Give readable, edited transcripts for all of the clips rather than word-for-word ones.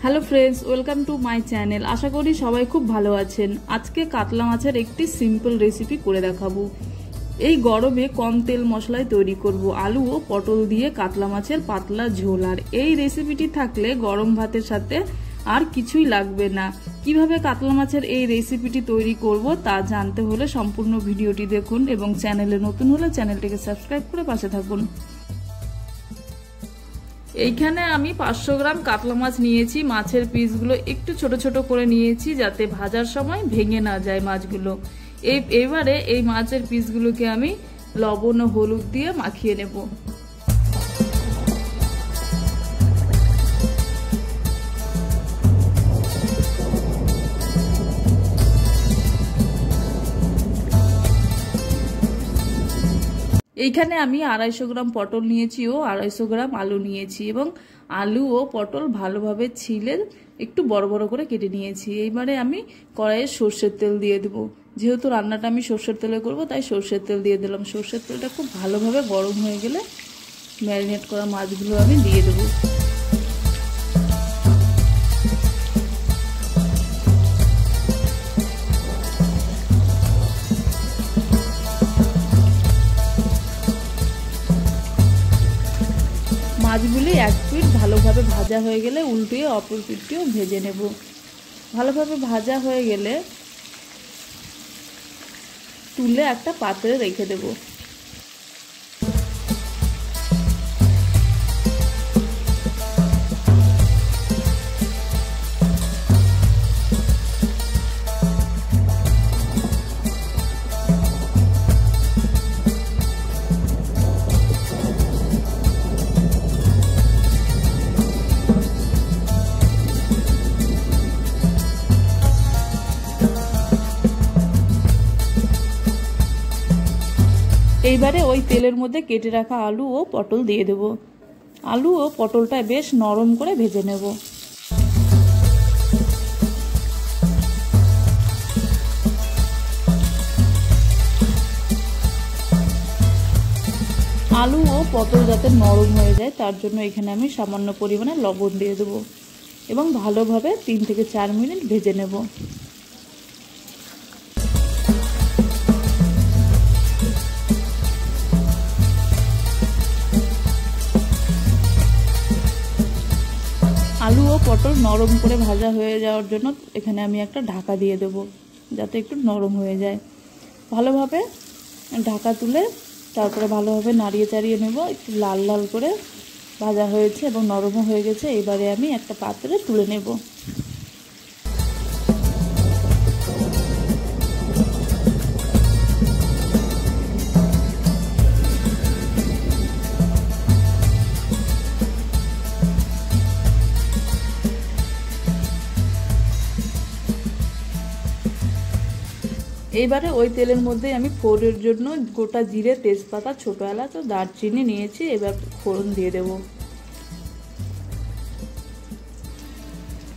Hello friends, welcome to my channel. আশা করি সবাই খুব ভালো আছেন। আজকে কাতলা মাছের একটি সিম্পল রেসিপি করে দেখাবো। এই গরমে কম তেল মশলায় তৈরি করব আলু ও পটল দিয়ে কাতলা মাছের পাতলা ঝোল। আর এই রেসিপিটি থাকলে গরম ভাতের সাথে আর কিছুই লাগবে না। কিভাবে কাতলা মাছের এই রেসিপিটি তৈরি করব তা জানতে হলে সম্পূর্ণ ভিডিওটি দেখুন এবং চ্যানেলে নতুন হলে চ্যানেলটিকে সাবস্ক্রাইব করে পাশে থাকুন। এইখানে আমি 500 গ্রাম কাতলা মাছ নিয়েছি। মাছের পিসগুলো একটু ছোট ছোট করে নিয়েছি যাতে ভাজার সময় ভেঙে না যায় মাছগুলো। এবারে এই মাছের পিসগুলোকে আমি লবণ ও হলুদ দিয়ে মাখিয়ে নেব। এইখানে আমি 250 গ্রাম পটল নিয়েছি ও 250 গ্রাম আলু নিয়েছি এবং আলু ও পটল ভালোভাবে ছিলে একটু বড় বড় করে কেটে নিয়েছি। এইবারে আমি কড়াইয়ে সর্ষের তেল দিয়ে দেবো। যেহেতু রান্নাটা আমি সর্ষের তেলে করব তাই সর্ষের তেল দিয়ে দিলাম। সর্ষের তেলটা খুব ভালোভাবে গরম হয়ে গেলে ম্যারিনেট করা মাছগুলো আমি দিয়ে দেবো। মাছগুলি এক পিঠ ভালোভাবে ভাজা হয়ে গেলে উল্টিয়ে অপর পিঠটিও ভেজে নেব। ভালোভাবে ভাজা হয়ে গেলে তুলে একটা পাত্রে রেখে দেব। এইবারে ওই তেলের মধ্যে কেটে রাখা আলু ও পটল দিয়ে দেব। আলু ও পটলটা বেশ নরম করে ভেজে নেব। আলু ও পটল যাতে নরম হয়ে যায় তার জন্য এখানে আমি সামান্য পরিমাণে লবণ দিয়ে দেব এবং ভালোভাবে 3 থেকে 4 মিনিট ভেজে নেব। আলু ও পটল নরম করে ভাজা হয়ে যাওয়ার জন্য এখানে আমি একটা ঢাকা দিয়ে দেব যাতে একটু নরম হয়ে যায়। ভালোভাবে ঢাকা তুলে তারপরে ভালোভাবে নাড়িয়ে চাড়িয়ে নেব। একটু লাল লাল করে ভাজা হয়েছে এবং নরমও হয়ে গেছে। এবারে আমি একটা পাত্রে তুলে নেব। এইবারে ওই তেলের মধ্যে আমি ফোড়নের জন্য গোটা জিরে, তেজপাতা, ছোটো এলাচ ও দারচিনি নিয়েছি। এবার ফোড়ন দিয়ে দেব।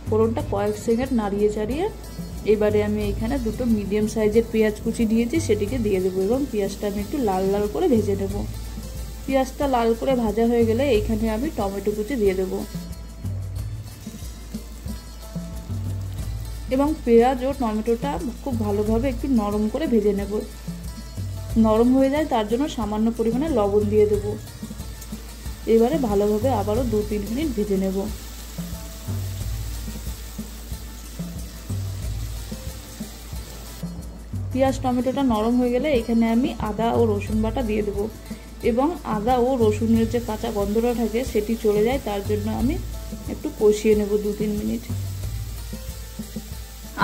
ফোড়নটা কয়েক সেকেন্ড নাড়িয়ে চাড়িয়ে এবারে আমি এখানে দুটো মিডিয়াম সাইজের পেঁয়াজ কুচি দিয়েছি, সেটিকে দিয়ে দেবো এবং পেঁয়াজটা আমি একটু লাল লাল করে ভেজে নেব। পেঁয়াজটা লাল করে ভাজা হয়ে গেলে এইখানে আমি টমেটো কুচি দিয়ে দেবো এবং পেঁয়াজ ও টমেটোটা খুব ভালোভাবে একটু নরম করে ভেজে নেব। নরম হয়ে যায় তার জন্য সামান্য পরিমাণে লবণ দিয়ে দেব। এবারে ভালোভাবে আবারও 2-3 মিনিট ভেজে নেব। পেঁয়াজ টমেটোটা নরম হয়ে গেলে এখানে আমি আদা ও রসুন বাটা দিয়ে দেব এবং আদা ও রসুনের যে কাঁচা গন্ধটা থাকে সেটি চলে যায় তার জন্য আমি একটু কষিয়ে নেব 2-3 মিনিট।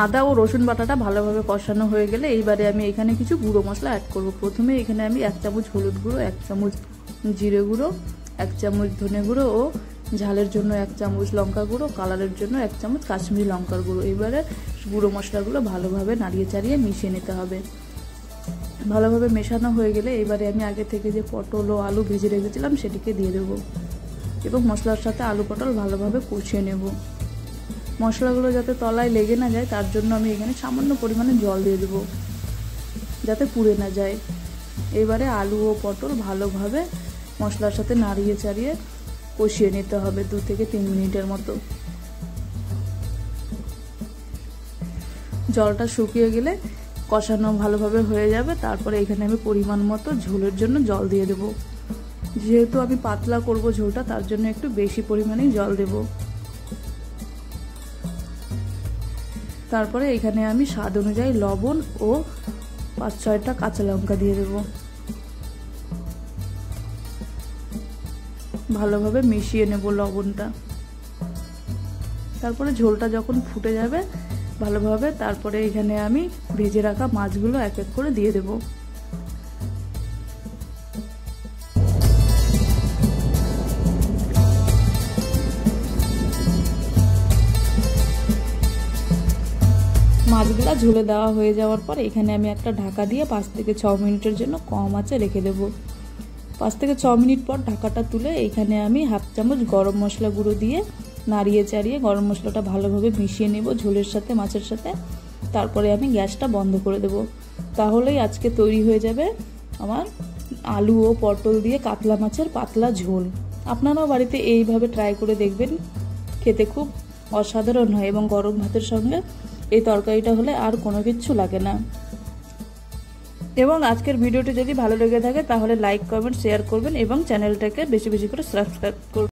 আদা ও রসুন বাটাটা ভালোভাবে কষানো হয়ে গেলে এইবারে আমি এখানে কিছু গুঁড়ো মশলা অ্যাড করব। প্রথমে এখানে আমি 1 চামচ হলুদ গুঁড়ো, 1 চামচ জিরে গুঁড়ো, 1 চামচ ধনে গুঁড়ো ও ঝালের জন্য 1 চামচ লঙ্কা গুঁড়ো, কালারের জন্য 1 চামচ কাশ্মীরি লঙ্কার গুঁড়ো। এবারে গুঁড়ো মশলাগুলো ভালোভাবে নাড়িয়ে চাড়িয়ে মিশিয়ে নিতে হবে। ভালোভাবে মেশানো হয়ে গেলে এবারে আমি আগে থেকে যে পটল ও আলু ভেজে রেখেছিলাম সেটিকে দিয়ে দেবো এবং মশলার সাথে আলু পটল ভালোভাবে কষিয়ে নেব। মশলাগুলো যাতে তলায় লেগে না যায় তার জন্য আমি এখানে সামান্য পরিমাণে জল দিয়ে দেবো যাতে পুড়ে না যায়। এবারে আলু ও পটল ভালোভাবে মশলার সাথে নাড়িয়ে চাড়িয়ে কষিয়ে নিতে হবে 2 থেকে 3 মিনিটের মতো। জলটা শুকিয়ে গেলে কষানো ভালোভাবে হয়ে যাবে। তারপরে এখানে আমি পরিমাণ মতো ঝোলের জন্য জল দিয়ে দেব। যেহেতু আমি পাতলা করব ঝোলটা, তার জন্য একটু বেশি পরিমাণেই জল দেব। তারপরে এখানে আমি স্বাদ অনুযায়ী লবণ ও 5-6টা কাঁচা লঙ্কা দিয়ে দেব। ভালোভাবে মিশিয়ে নেব লবণটা। তারপরে ঝোলটা যখন ফুটে যাবে ভালোভাবে, তারপরে এখানে আমি ভেজে রাখা মাছগুলো এক এক করে দিয়ে দেব। মাছগুলো ঝোলে দেওয়া হয়ে যাওয়ার পর এখানে আমি একটা ঢাকা দিয়ে 5 থেকে 6 মিনিটের জন্য কম আঁচে রেখে দেব। 5 থেকে 6 মিনিট পর ঢাকাটা তুলে এখানে আমি 1/2 চামচ গরম মশলা গুঁড়ো দিয়ে নাড়িয়ে চাড়িয়ে গরম মশলাটা ভালোভাবে মিশিয়ে নেব ঝোলের সাথে, মাছের সাথে। তারপরে আমি গ্যাসটা বন্ধ করে দেব। তাহলেই আজকে তৈরি হয়ে যাবে আমার আলু ও পটল দিয়ে কাতলা মাছের পাতলা ঝোল। আপনারাও বাড়িতে এইভাবে ট্রাই করে দেখবেন, খেতে খুব অসাধারণ হয় এবং গরম ভাতের সঙ্গে এই তরকারিটা হলে আর কোনো কিছু লাগে না। এবং আজকের ভিডিওটি যদি ভালো লেগে থাকে তাহলে লাইক, কমেন্ট, শেয়ার করবেন এবং চ্যানেলটাকে বেশি বেশি করে সাবস্ক্রাইব করবেন।